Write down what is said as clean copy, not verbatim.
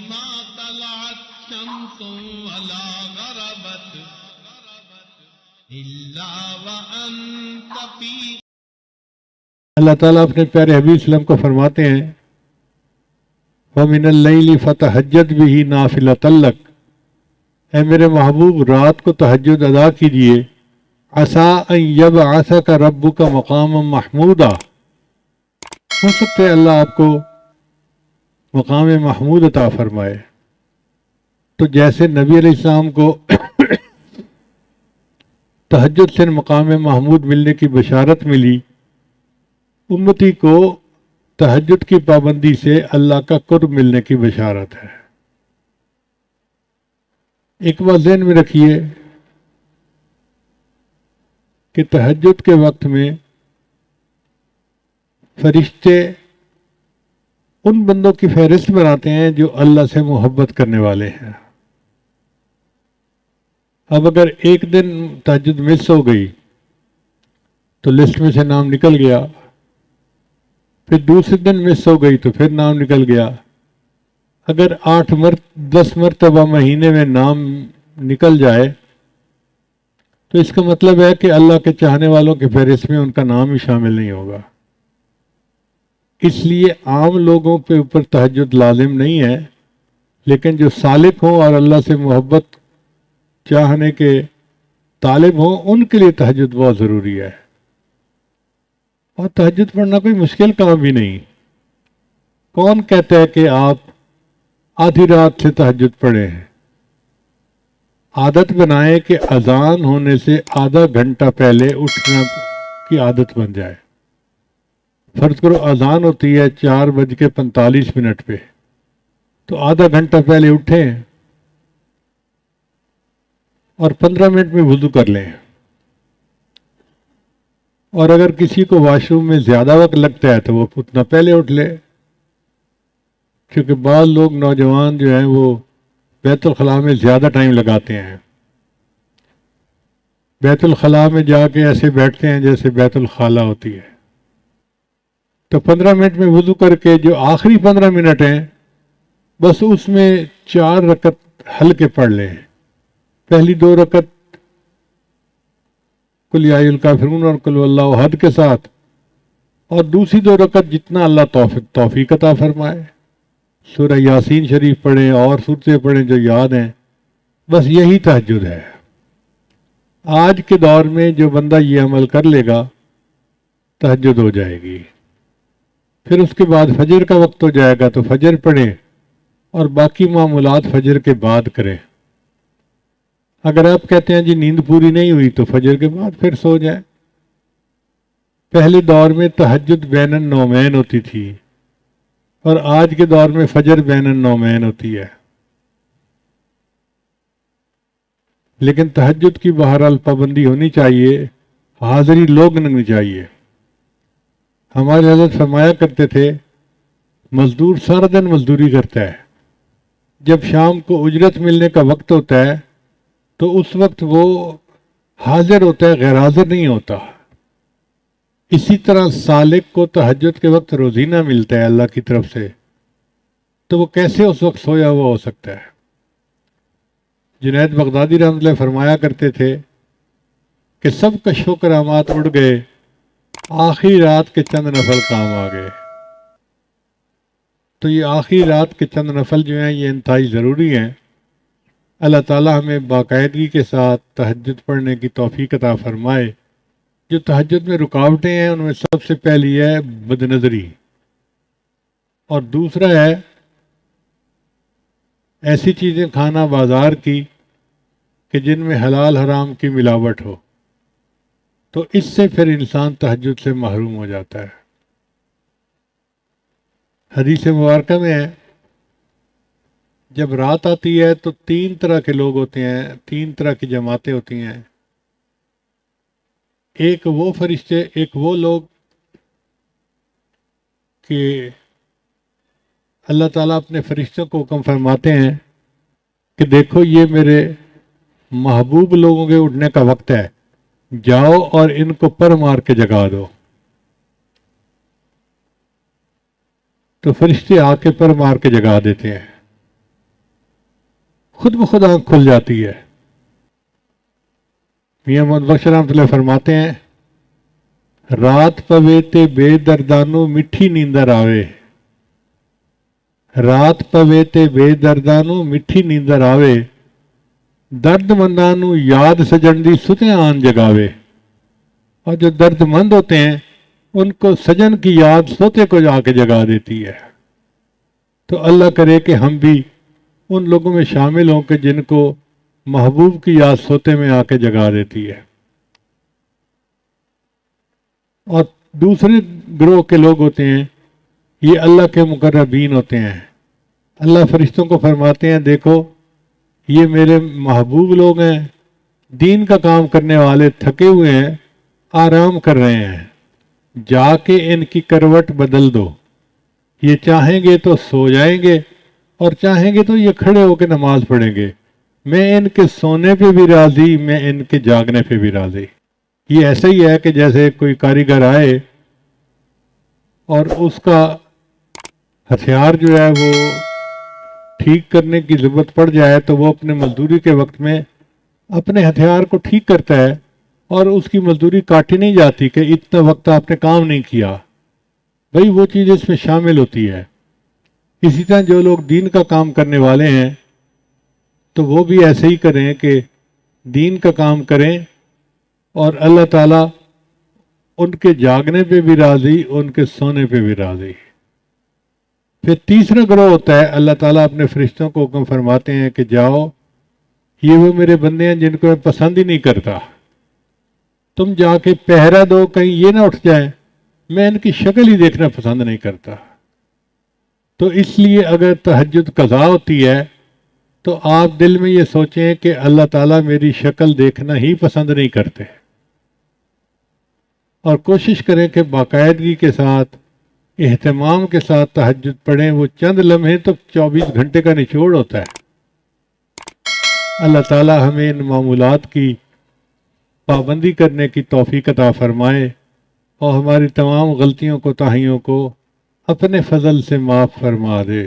ما طلعت شمس ولا غربت الا وانت في. اللہ تعالیٰ اپنے پیارے حبیب صلی اللہ علیہ وسلم کو فرماتے ہیں وَمِنَ اللَّيْلِ فَتَہَجَّدْ بِهِ نَافِلَةً لَكَ، اے میرے محبوب رات کو تہجد ادا کیجئے، عَسَىٰ أَن يَبْعَثَكَ رَبُّكَ مَقَامًا مَحْمُودًا، ہو سکتا ہے اللہ آپ کو مقام محمود عطا فرمائے. تو جیسے نبی علیہ السلام کو تہجد سے مقام محمود ملنے کی بشارت ملی، امتی کو تہجد کی پابندی سے اللہ کا قرب ملنے کی بشارت ہے. ایک بات ذہن میں رکھیے کہ تہجد کے وقت میں فرشتے ان بندوں کی فہرست بناتے ہیں جو اللہ سے محبت کرنے والے ہیں. اب اگر ایک دن تہجد مس ہو گئی تو لسٹ میں سے نام نکل گیا، پھر دوسرے دن مس ہو گئی تو پھر نام نکل گیا. اگر 10 مرتبہ مہینے میں نام نکل جائے تو اس کا مطلب ہے کہ اللہ کے چاہنے والوں کے فہرست میں ان کا نام ہی شامل نہیں ہوگا. اس لیے عام لوگوں کے اوپر تہجد لازم نہیں ہے، لیکن جو سالک ہوں اور اللہ سے محبت چاہنے کے طالب ہوں ان کے لیے تہجد بہت ضروری ہے. اور تہجد پڑھنا کوئی مشکل کام بھی نہیں. کون کہتا ہے کہ آپ آدھی رات سے تہجد پڑھے ہیں؟ عادت بنائیں کہ اذان ہونے سے آدھا گھنٹہ پہلے اٹھنا کی عادت بن جائے. فرض کرو اذان ہوتی ہے 4:45 پہ، تو آدھا گھنٹہ پہلے اٹھیں اور 15 منٹ میں وضو کر لیں. اور اگر کسی کو واش روم میں زیادہ وقت لگتا ہے تو وہ اتنا پہلے اٹھ لے، کیونکہ بعض لوگ نوجوان جو ہیں وہ بیت الخلاء میں زیادہ ٹائم لگاتے ہیں. بیت الخلاء میں جا کے ایسے بیٹھتے ہیں جیسے بیت الخالہ ہوتی ہے. تو 15 منٹ میں وضو کر کے جو آخری 15 منٹ ہیں بس اس میں 4 رکعت ہلکے پڑھ لیں. پہلی 2 رکعت قل یا ایھا الکافرون اور قل واللہ احد کے ساتھ، اور دوسری 2 رکعت جتنا اللہ توفیق عطا فرمائے. سورہ یاسین شریف پڑھیں اور سورتیں پڑھیں جو یاد ہیں. بس یہی تہجد ہے. آج کے دور میں جو بندہ یہ عمل کر لے گا تہجد ہو جائے گی. پھر اس کے بعد فجر کا وقت ہو جائے گا تو فجر پڑھیں اور باقی معمولات فجر کے بعد کریں. اگر آپ کہتے ہیں جی نیند پوری نہیں ہوئی تو فجر کے بعد پھر سو جائیں. پہلے دور میں تہجد بین النومین ہوتی تھی اور آج کے دور میں فجر بین النومین ہوتی ہے. لیکن تہجد کی بہرحال پابندی ہونی چاہیے، حاضری لوگ نہیں چاہیے. ہمارے حضرت فرمایا کرتے تھے مزدور سارا دن مزدوری کرتا ہے، جب شام کو اجرت ملنے کا وقت ہوتا ہے تو اس وقت وہ حاضر ہوتا ہے، غیر حاضر نہیں ہوتا. اسی طرح سالک کو تہجد کے وقت روزینہ ملتا ہے اللہ کی طرف سے، تو وہ کیسے اس وقت سویا ہوا ہو سکتا ہے؟ جنید بغدادی رحمۃ اللہ فرمایا کرتے تھے کہ سب کا شکر امات اڑ گئے، آخری رات کے چند نفل کام آ گئے. تو یہ آخری رات کے چند نفل جو ہیں یہ انتہائی ضروری ہیں. اللہ تعالی ہمیں باقاعدگی کے ساتھ تہجد پڑھنے کی توفیق عطا فرمائے. جو تہجد میں رکاوٹیں ہیں ان میں سب سے پہلی ہے بد نظری، اور دوسرا ہے ایسی چیزیں کھانا بازار کی کہ جن میں حلال حرام کی ملاوٹ ہو، تو اس سے پھر انسان تہجد سے محروم ہو جاتا ہے. حدیث مبارکہ میں ہے جب رات آتی ہے تو 3 طرح کے لوگ ہوتے ہیں، 3 طرح کی جماعتیں ہوتی ہیں. ایک وہ فرشتے، ایک وہ لوگ کہ اللہ تعالیٰ اپنے فرشتوں کو حکم فرماتے ہیں کہ دیکھو یہ میرے محبوب لوگوں کے اٹھنے کا وقت ہے، جاؤ اور ان کو پر مار کے جگا دو. تو فرشتے آ کے پر مار کے جگا دیتے ہیں. خود بخود آنکھ کھل جاتی ہے۔ میاں محمد بخش رحمۃ اللہ فرماتے ہیں رات پوے تے بے دردانو مٹھی نیندر آوے، رات پوے تے بے دردانو مٹھی نیندر آوے، درد مندانو یاد سجن دی ستیاں آن جگاوے۔ اور جو درد مند ہوتے ہیں ان کو سجن کی یاد سوتے کو جا کے جگا دیتی ہے۔ تو اللہ کرے کہ ہم بھی ان لوگوں میں شامل ہوں کہ جن کو محبوب کی یاد سوتے میں آ کے جگا دیتی ہے۔ اور دوسرے گروہ کے لوگ ہوتے ہیں یہ اللہ کے مقربین ہوتے ہیں۔ اللہ فرشتوں کو فرماتے ہیں دیکھو یہ میرے محبوب لوگ ہیں، دین کا کام کرنے والے، تھکے ہوئے ہیں، آرام کر رہے ہیں، جا کے ان کی کروٹ بدل دو، یہ چاہیں گے تو سو جائیں گے اور چاہیں گے تو یہ کھڑے ہو کے نماز پڑھیں گے، میں ان کے سونے پہ بھی راضی، میں ان کے جاگنے پہ بھی راضی۔ یہ ایسا ہی ہے کہ جیسے کوئی کاریگر آئے اور اس کا ہتھیار جو ہے وہ ٹھیک کرنے کی ضرورت پڑ جائے تو وہ اپنے مزدوری کے وقت میں اپنے ہتھیار کو ٹھیک کرتا ہے اور اس کی مزدوری کاٹی نہیں جاتی کہ اتنا وقت آپ نے کام نہیں کیا، بھئی وہ چیز اس میں شامل ہوتی ہے۔ اسی طرح جو لوگ دین کا کام کرنے والے ہیں تو وہ بھی ایسے ہی کریں کہ دین کا کام کریں اور اللہ تعالیٰ ان کے جاگنے پہ بھی راضی، ان کے سونے پہ بھی راضی۔ پھر تیسرا گروہ ہوتا ہے اللہ تعالیٰ اپنے فرشتوں کو حکم فرماتے ہیں کہ جاؤ یہ وہ میرے بندے ہیں جن کو میں پسند ہی نہیں کرتا، تم جا کے پہرا دو کہیں یہ نہ اٹھ جائیں، میں ان کی شکل ہی دیکھنا پسند نہیں کرتا۔ تو اس لیے اگر تہجد قضا ہوتی ہے تو آپ دل میں یہ سوچیں کہ اللہ تعالیٰ میری شکل دیکھنا ہی پسند نہیں کرتے، اور کوشش کریں کہ باقاعدگی کے ساتھ اہتمام کے ساتھ تہجد پڑھیں۔ وہ چند لمحے تو 24 گھنٹے کا نچوڑ ہوتا ہے۔ اللہ تعالیٰ ہمیں ان معمولات کی پابندی کرنے کی توفیق عطا فرمائے اور ہماری تمام غلطیوں کوتاہیوں کو اپنے فضل سے معاف فرما دے۔